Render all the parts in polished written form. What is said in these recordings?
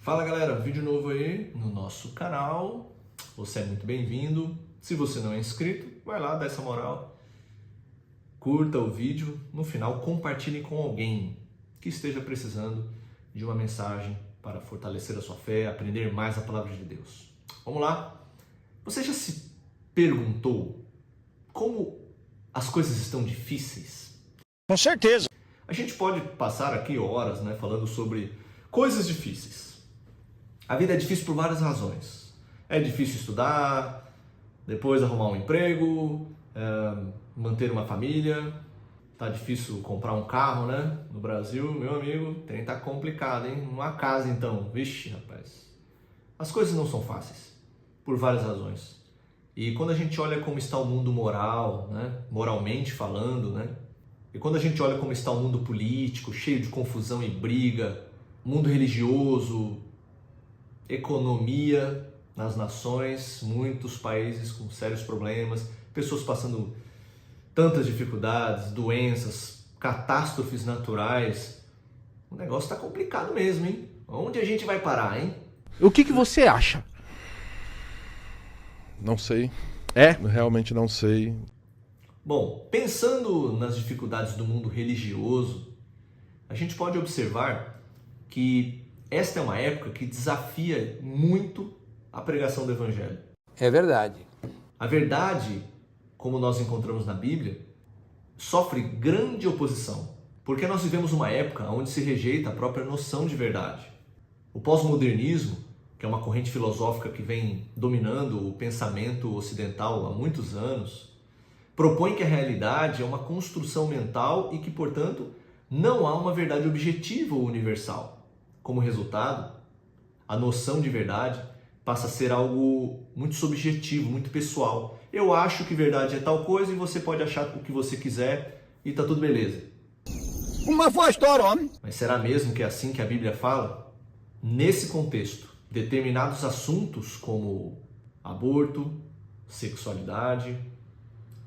Fala galera, vídeo novo aí no nosso canal, você é muito bem-vindo. Se você não é inscrito, vai lá, dá essa moral, curta o vídeo, no final compartilhe com alguém que esteja precisando de uma mensagem para fortalecer a sua fé, aprender mais a palavra de Deus. Vamos lá? Você já se perguntou como as coisas estão difíceis? Com certeza. A gente pode passar aqui horas, falando sobre coisas difíceis. A vida é difícil por várias razões. É difícil estudar, depois arrumar um emprego, manter uma família. Tá difícil comprar um carro, No Brasil, meu amigo, tá complicado, hein? Uma casa então, vixe, rapaz. As coisas não são fáceis, por várias razões. E quando a gente olha como está o mundo moral, moralmente falando, e quando a gente olha como está o mundo político, cheio de confusão e briga, mundo religioso, economia nas nações, muitos países com sérios problemas, pessoas passando tantas dificuldades, doenças, catástrofes naturais. O negócio está complicado mesmo, hein? Onde a gente vai parar, hein? O que você acha? Não sei. É? Realmente não sei. Bom, pensando nas dificuldades do mundo religioso, a gente pode observar que esta é uma época que desafia muito a pregação do Evangelho. É verdade. A verdade, como nós encontramos na Bíblia, sofre grande oposição, porque nós vivemos uma época onde se rejeita a própria noção de verdade. O pós-modernismo, que é uma corrente filosófica que vem dominando o pensamento ocidental há muitos anos, propõe que a realidade é uma construção mental e que, portanto, não há uma verdade objetiva ou universal. Como resultado, a noção de verdade passa a ser algo muito subjetivo, muito pessoal. Eu acho que verdade é tal coisa e você pode achar o que você quiser e tá tudo beleza. Uma foi a história, homem. Mas será mesmo que é assim que a Bíblia fala? Nesse contexto, determinados assuntos como aborto, sexualidade,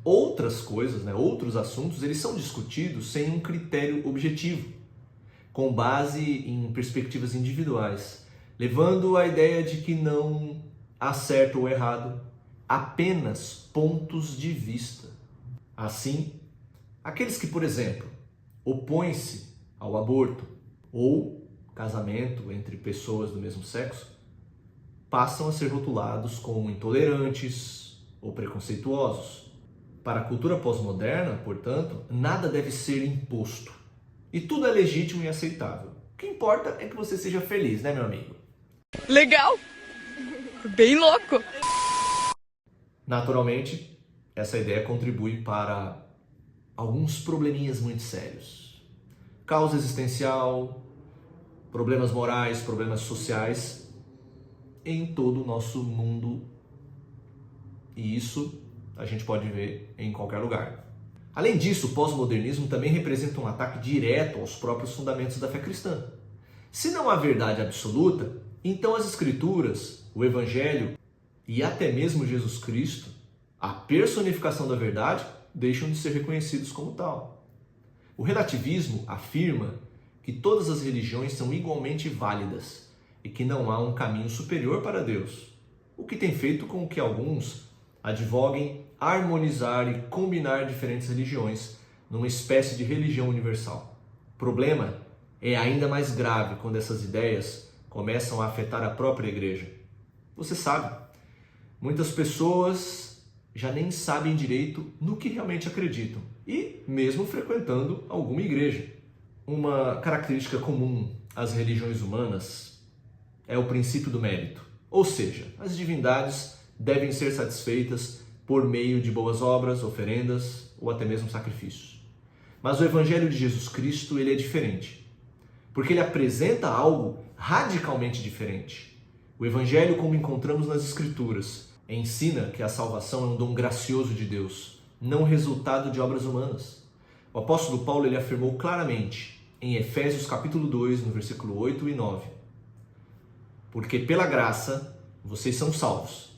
outras coisas, outros assuntos, eles são discutidos sem um critério objetivo, com base em perspectivas individuais, levando à ideia de que não há certo ou errado, apenas pontos de vista. Assim, aqueles que, por exemplo, opõem-se ao aborto ou casamento entre pessoas do mesmo sexo, passam a ser rotulados como intolerantes ou preconceituosos. Para a cultura pós-moderna, portanto, nada deve ser imposto. E tudo é legítimo e aceitável. O que importa é que você seja feliz, meu amigo? Legal! Bem louco! Naturalmente, essa ideia contribui para alguns probleminhas muito sérios. Causa existencial, problemas morais, problemas sociais em todo o nosso mundo. E isso a gente pode ver em qualquer lugar. Além disso, o pós-modernismo também representa um ataque direto aos próprios fundamentos da fé cristã. Se não há verdade absoluta, então as Escrituras, o Evangelho e até mesmo Jesus Cristo, a personificação da verdade, deixam de ser reconhecidos como tal. O relativismo afirma que todas as religiões são igualmente válidas e que não há um caminho superior para Deus, o que tem feito com que alguns advoguem harmonizar e combinar diferentes religiões numa espécie de religião universal. O problema é ainda mais grave quando essas ideias começam a afetar a própria igreja. Você sabe, muitas pessoas já nem sabem direito no que realmente acreditam e mesmo frequentando alguma igreja. Uma característica comum às religiões humanas é o princípio do mérito, ou seja, as divindades devem ser satisfeitas por meio de boas obras, oferendas ou até mesmo sacrifícios. Mas o Evangelho de Jesus Cristo ele é diferente, porque ele apresenta algo radicalmente diferente. O Evangelho, como encontramos nas Escrituras, ensina que a salvação é um dom gracioso de Deus, não resultado de obras humanas. O apóstolo Paulo ele afirmou claramente em Efésios capítulo 2, no versículo 8 e 9: porque pela graça vocês são salvos,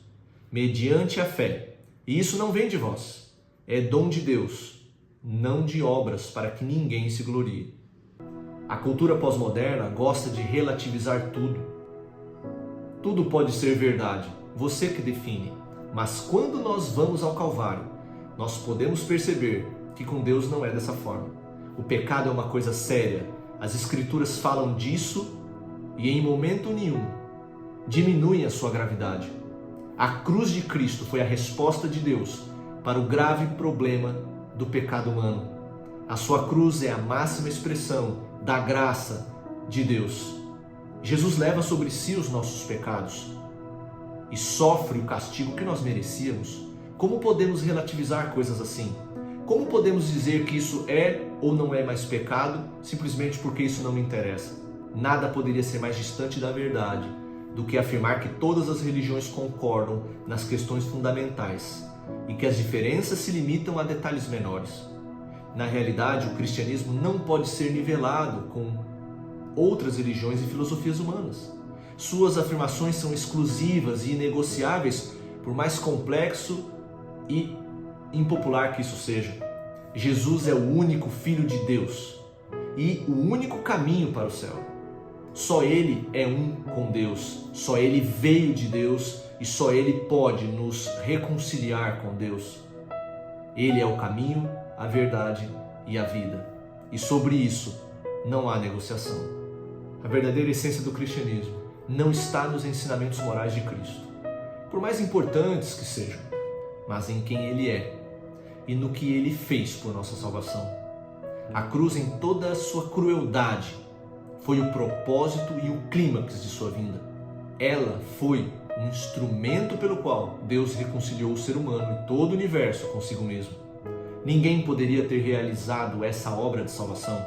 mediante a fé. E isso não vem de vós, é dom de Deus, não de obras, para que ninguém se glorie. A cultura pós-moderna gosta de relativizar tudo. Tudo pode ser verdade, você que define. Mas quando nós vamos ao Calvário, nós podemos perceber que com Deus não é dessa forma. O pecado é uma coisa séria. As Escrituras falam disso e em momento nenhum diminuem a sua gravidade. A cruz de Cristo foi a resposta de Deus para o grave problema do pecado humano. A sua cruz é a máxima expressão da graça de Deus. Jesus leva sobre si os nossos pecados e sofre o castigo que nós merecíamos. Como podemos relativizar coisas assim? Como podemos dizer que isso é ou não é mais pecado simplesmente porque isso não me interessa? Nada poderia ser mais distante da verdade do que afirmar que todas as religiões concordam nas questões fundamentais e que as diferenças se limitam a detalhes menores. Na realidade, o cristianismo não pode ser nivelado com outras religiões e filosofias humanas. Suas afirmações são exclusivas e inegociáveis, por mais complexo e impopular que isso seja. Jesus é o único Filho de Deus e o único caminho para o céu. Só Ele é um com Deus, só Ele veio de Deus e só Ele pode nos reconciliar com Deus. Ele é o caminho, a verdade e a vida. E sobre isso não há negociação. A verdadeira essência do cristianismo não está nos ensinamentos morais de Cristo, por mais importantes que sejam, mas em quem Ele é e no que Ele fez por nossa salvação. A cruz, em toda a sua crueldade, foi o propósito e o clímax de sua vinda. Ela foi um instrumento pelo qual Deus reconciliou o ser humano e todo o universo consigo mesmo. Ninguém poderia ter realizado essa obra de salvação.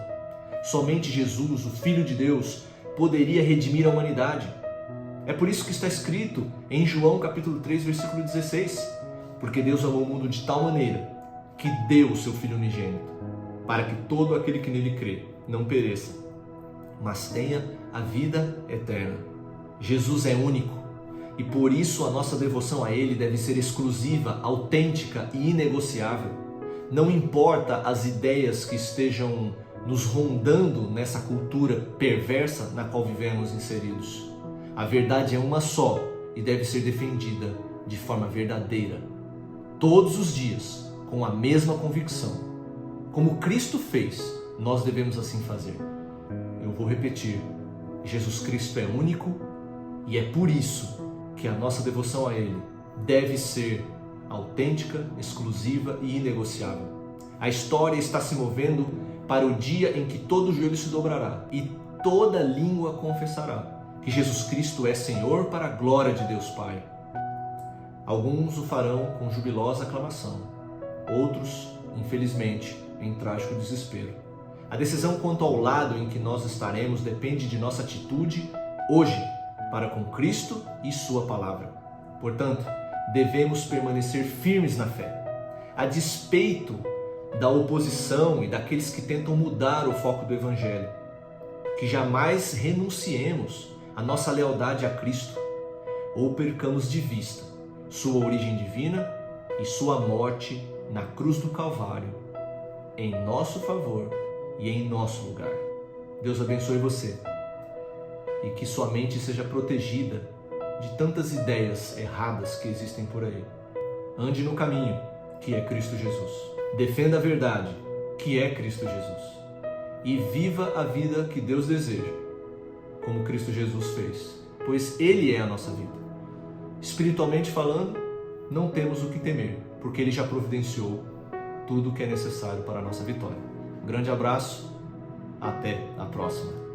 Somente Jesus, o Filho de Deus, poderia redimir a humanidade. É por isso que está escrito em João capítulo 3, versículo 16: porque Deus amou o mundo de tal maneira que deu o seu Filho unigênito, para que todo aquele que nele crê não pereça, mas tenha a vida eterna. Jesus é único e por isso a nossa devoção a Ele deve ser exclusiva, autêntica e inegociável. Não importa as ideias que estejam nos rondando nessa cultura perversa na qual vivemos inseridos. A verdade é uma só e deve ser defendida de forma verdadeira, todos os dias, com a mesma convicção. Como Cristo fez, nós devemos assim fazer. Eu vou repetir: Jesus Cristo é único e é por isso que a nossa devoção a Ele deve ser autêntica, exclusiva e inegociável. A história está se movendo para o dia em que todo joelho se dobrará e toda língua confessará que Jesus Cristo é Senhor, para a glória de Deus Pai. Alguns o farão com jubilosa aclamação, outros, infelizmente, em trágico desespero. A decisão quanto ao lado em que nós estaremos depende de nossa atitude hoje para com Cristo e Sua palavra. Portanto, devemos permanecer firmes na fé, a despeito da oposição e daqueles que tentam mudar o foco do Evangelho. Que jamais renunciemos à nossa lealdade a Cristo ou percamos de vista Sua origem divina e Sua morte na cruz do Calvário, em nosso favor e em nosso lugar. Deus abençoe você e que sua mente seja protegida de tantas ideias erradas que existem por aí. Ande no caminho que é Cristo Jesus. Defenda a verdade que é Cristo Jesus. E viva a vida que Deus deseja, como Cristo Jesus fez, pois Ele é a nossa vida. Espiritualmente falando, não temos o que temer, porque Ele já providenciou tudo o que é necessário para a nossa vitória. Um grande abraço, até a próxima.